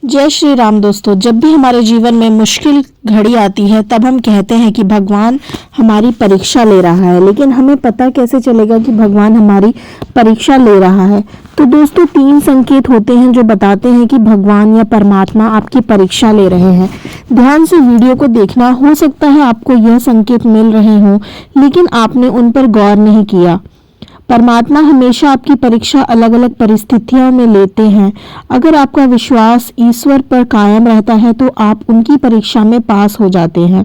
जय श्री राम दोस्तों। जब भी हमारे जीवन में मुश्किल घड़ी आती है तब हम कहते हैं कि भगवान हमारी परीक्षा ले रहा है, लेकिन हमें पता कैसे चलेगा कि भगवान हमारी परीक्षा ले रहा है। तो दोस्तों, 3 संकेत होते हैं जो बताते हैं कि भगवान या परमात्मा आपकी परीक्षा ले रहे हैं। ध्यान से वीडियो को देखना। हो सकता है आपको यह संकेत मिल रहे हों, लेकिन आपने उन पर गौर नहीं किया। परमात्मा हमेशा आपकी परीक्षा अलग अलग परिस्थितियों में लेते हैं। अगर आपका विश्वास ईश्वर पर कायम रहता है तो आप उनकी परीक्षा में पास हो जाते हैं,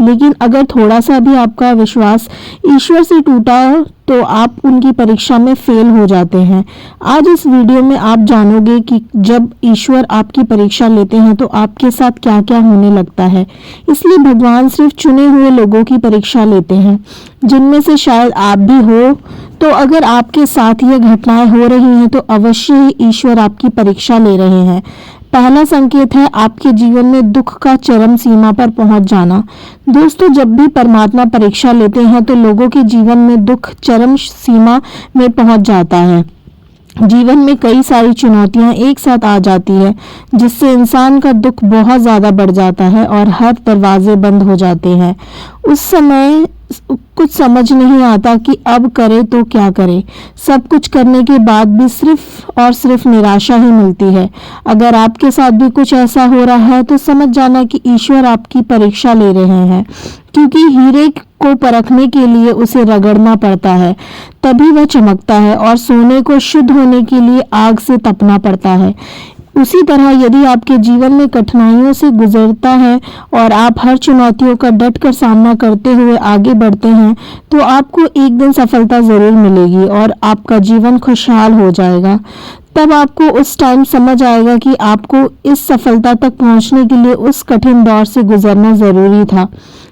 लेकिन अगर थोड़ा सा भी आपका विश्वास ईश्वर से टूटा तो आप उनकी परीक्षा में फेल हो जाते हैं। आज इस वीडियो में आप जानोगे कि जब ईश्वर आपकी परीक्षा लेते हैं तो आपके साथ क्या क्या होने लगता है। इसलिए भगवान सिर्फ चुने हुए लोगों की परीक्षा लेते हैं, जिनमें से शायद आप भी हो। तो अगर आपके साथ ये घटनाएं हो रही हैं तो अवश्य ही ईश्वर आपकी परीक्षा ले रहे हैं। पहला संकेत है आपके जीवन में दुख का चरम सीमा पर पहुंच जाना। दोस्तों, जब भी परमात्मा परीक्षा लेते हैं तो लोगों के जीवन में दुख चरम सीमा में पहुंच जाता है। जीवन में कई सारी चुनौतियां एक साथ आ जाती है, जिससे इंसान का दुख बहुत ज्यादा बढ़ जाता है और हर दरवाजे बंद हो जाते हैं। उस समय कुछ समझ नहीं आता कि अब करे तो क्या करे। सब कुछ करने के बाद भी सिर्फ और सिर्फ निराशा ही मिलती है। अगर आपके साथ भी कुछ ऐसा हो रहा है तो समझ जाना कि ईश्वर आपकी परीक्षा ले रहे हैं, क्योंकि हीरे को परखने के लिए उसे रगड़ना पड़ता है, तभी वह चमकता है, और सोने को शुद्ध होने के लिए आग से तपना पड़ता है। उसी तरह यदि आपके जीवन में कठिनाइयों से गुजरता है और आप हर चुनौतियों का डट कर सामना करते हुए आगे बढ़ते हैं तो आपको एक दिन सफलता जरूर मिलेगी और आपका जीवन खुशहाल हो जाएगा। तब आपको उस टाइम समझ आएगा कि आपको इस सफलता तक पहुंचने के लिए उस कठिन दौर से गुजरना जरूरी था।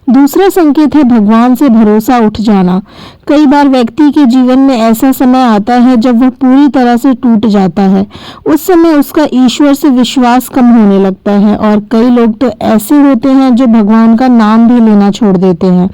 दूसरा संकेत है भगवान से भरोसा उठ जाना। कई बार व्यक्ति के जीवन में ऐसा समय आता है जब वह पूरी तरह से टूट जाता है। उस समय उसका ईश्वर से विश्वास कम होने लगता है, और कई लोग तो ऐसे होते हैं जो भगवान का नाम भी लेना छोड़ देते हैं।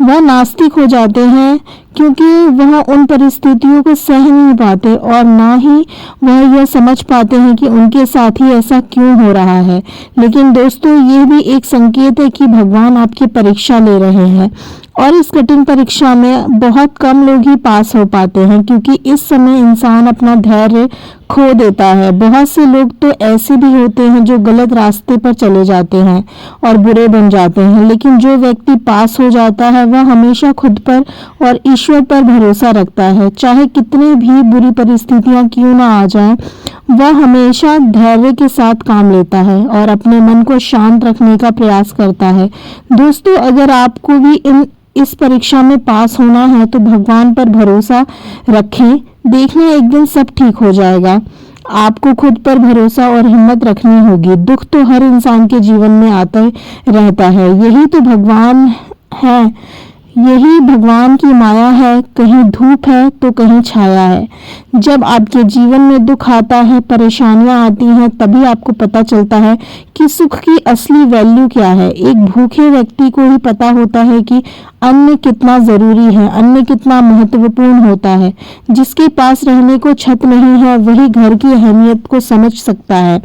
वह नास्तिक हो जाते हैं, क्योंकि वह उन परिस्थितियों को सह नहीं पाते और ना ही वह यह समझ पाते हैं कि उनके साथ ही ऐसा क्यों हो रहा है। लेकिन दोस्तों, ये भी एक संकेत है कि भगवान आपकी परीक्षा ले रहे हैं, और इस कठिन परीक्षा में बहुत कम लोग ही पास हो पाते हैं, क्योंकि इस समय इंसान अपना धैर्य खो देता है। बहुत से लोग तो ऐसे भी होते हैं जो गलत रास्ते पर चले जाते हैं और बुरे बन जाते हैं, लेकिन जो व्यक्ति पास हो जाता है वह हमेशा खुद पर और ईश्वर पर भरोसा रखता है। चाहे कितनी भी बुरी परिस्थितियां क्यों ना आ जाएं, वह हमेशा धैर्य के साथ काम लेता है और अपने मन को शांत रखने का प्रयास करता है। दोस्तों, अगर आपको भी इस परीक्षा में पास होना है तो भगवान पर भरोसा रखें। देखना एक दिन सब ठीक हो जाएगा। आपको खुद पर भरोसा और हिम्मत रखनी होगी। दुख तो हर इंसान के जीवन में आता रहता है। यही तो भगवान है, यही भगवान की माया है। कहीं धूप है तो कहीं छाया है। जब आपके जीवन में दुख आता है, परेशानियां आती हैं, तभी आपको पता चलता है कि सुख की असली वैल्यू क्या है। एक भूखे व्यक्ति को ही पता होता है कि अन्न कितना जरूरी है, अन्न कितना महत्वपूर्ण होता है। जिसके पास रहने को छत नहीं है, वही घर की अहमियत को समझ सकता है।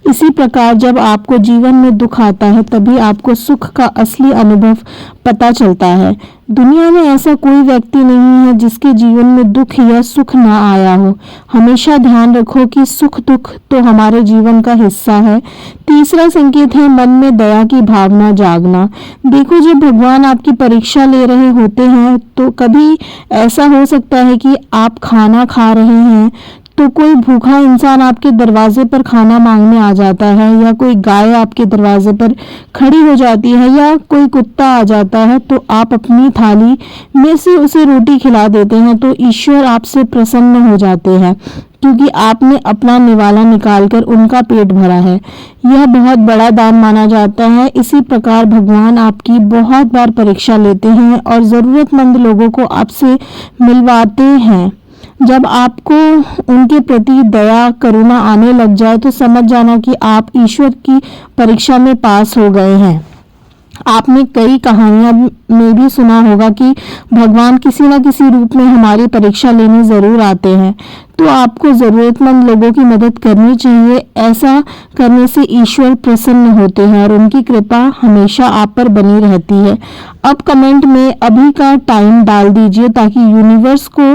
इसी प्रकार जब आपको जीवन में दुख आता है तभी आपको सुख का असली अनुभव पता चलता है। दुनिया में ऐसा कोई व्यक्ति नहीं है जिसके जीवन में दुख या सुख ना आया हो। हमेशा ध्यान रखो कि सुख दुख तो हमारे जीवन का हिस्सा है। तीसरा संकेत है मन में दया की भावना जागना। देखो, जब भगवान आपकी परीक्षा ले रहे होते हैं तो कभी ऐसा हो सकता है कि आप खाना खा रहे हैं तो कोई भूखा इंसान आपके दरवाजे पर खाना मांगने आ जाता है, या कोई गाय आपके दरवाजे पर खड़ी हो जाती है, या कोई कुत्ता आ जाता है, तो आप अपनी थाली में से उसे रोटी खिला देते हैं तो ईश्वर आपसे प्रसन्न हो जाते हैं, क्योंकि आपने अपना निवाला निकालकर उनका पेट भरा है। यह बहुत बड़ा दान माना जाता है। इसी प्रकार भगवान आपकी बहुत बार परीक्षा लेते हैं और जरूरतमंद लोगों को आपसे मिलवाते हैं। जब आपको उनके प्रति दया करुणा आने लग जाए तो समझ जाना कि आप ईश्वर की परीक्षा में पास हो गए हैं। आपने कई कहानियां में भी सुना होगा कि भगवान किसी न किसी रूप में हमारी परीक्षा लेने जरूर आते हैं। तो आपको ज़रूरतमंद लोगों की मदद करनी चाहिए। ऐसा करने से ईश्वर प्रसन्न होते हैं और उनकी कृपा हमेशा आप पर बनी रहती है। अब कमेंट में अभी का टाइम डाल दीजिए ताकि यूनिवर्स को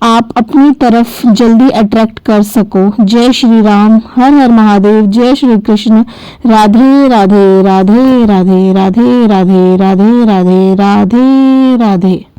आप अपनी तरफ जल्दी अट्रैक्ट कर सको। जय श्री राम, हर हर महादेव, जय श्री कृष्ण, राधे राधे राधे राधे राधे राधे राधे राधे राधे राधे।